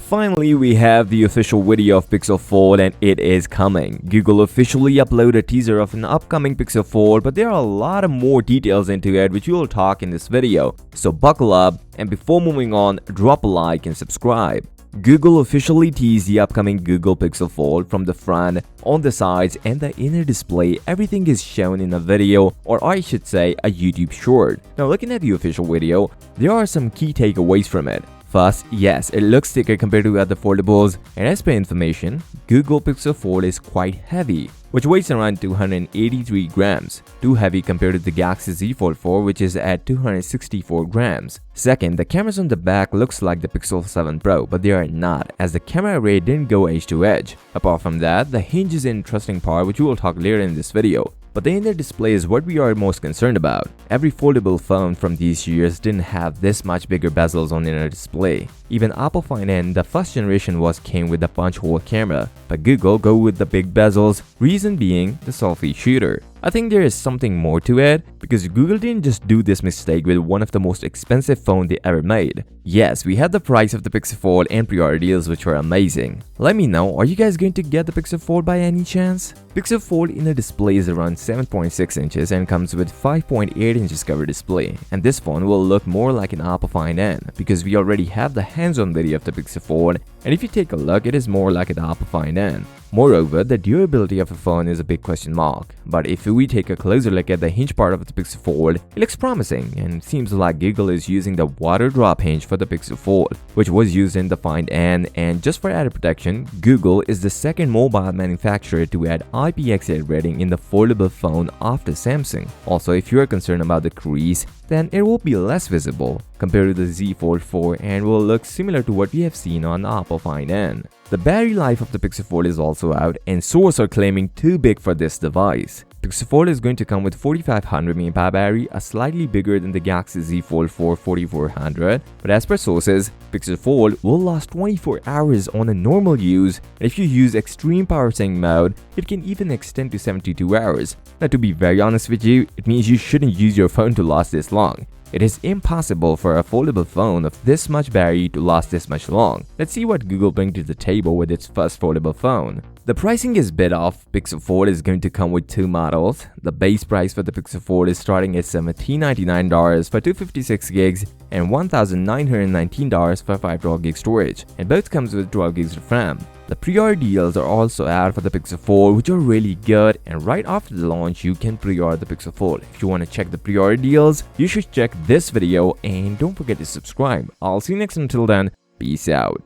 Finally, we have the official video of Pixel Fold and it is coming. Google officially uploaded a teaser of an upcoming Pixel Fold, but there are a lot of more details into it which we will talk in this video. So buckle up, and before moving on, drop a like and subscribe. Google officially teased the upcoming Google Pixel Fold. From the front, on the sides, and the inner display. Everything is shown in a video, or I should say a YouTube short. Now looking at the official video, there are some key takeaways from it. First, yes, it looks thicker compared to other foldables, and as per information, Google Pixel Fold is quite heavy, which weighs around 283 grams, too heavy compared to the Galaxy Z Fold 4, which is at 264 grams. Second, the cameras on the back looks like the Pixel 7 Pro, but they are not, as the camera array didn't go edge to edge. Apart from that, the hinge is an interesting part which we will talk later in this video. But the inner display is what we are most concerned about. Every foldable phone from these years didn't have this much bigger bezels on the inner display. Even Apple Find N, the first generation came with a punch hole camera, but Google go with the big bezels, reason being the selfie shooter. I think there is something more to it, because Google didn't just do this mistake with one of the most expensive phones they ever made. Yes, we had the price of the Pixel Fold and pre-order deals which were amazing. Let me know, are you guys going to get the Pixel Fold by any chance? Pixel Fold inner display is around 7.6 inches and comes with 5.8 inches cover display, and this phone will look more like an Apple Find N because we already have the hands-on video of the Pixel Fold, and if you take a look, it is more like an Apple Find N. Moreover, the durability of a phone is a big question mark, but if we take a closer look at the hinge part of the Pixel Fold, it looks promising and seems like Google is using the water drop hinge for the Pixel Fold, which was used in the Find N, and just for added protection, Google is the second mobile manufacturer to add IPX8 rating in the foldable phone after Samsung. Also, if you are concerned about the crease, then it will be less visible compared to the Z Fold 4 and will look similar to what we have seen on Apple Find N. The battery life of the Pixel Fold is also out, and sources are claiming too big for this device. Pixel Fold is going to come with 4500 mAh battery, a slightly bigger than the Galaxy Z Fold 4 4400, but as per sources, Pixel Fold will last 24 hours on a normal use, and if you use extreme power saving mode, it can even extend to 72 hours. Now to be very honest with you, it means you shouldn't use your phone to last this long. It is impossible for a foldable phone of this much battery to last this much long. Let's see what Google brings to the table with its first foldable phone. The pricing is a bit off. Pixel Fold is going to come with two models. The base price for the Pixel Fold is starting at $1,799 for 256 gigs and $1,919 for 512 gig storage, and both comes with 12 gigs of RAM. The pre-order deals are also out for the Pixel Fold, which are really good, and right after the launch you can pre-order the Pixel Fold. If you want to check the pre-order deals, you should check this video, and don't forget to subscribe. I'll see you next. Until then, peace out.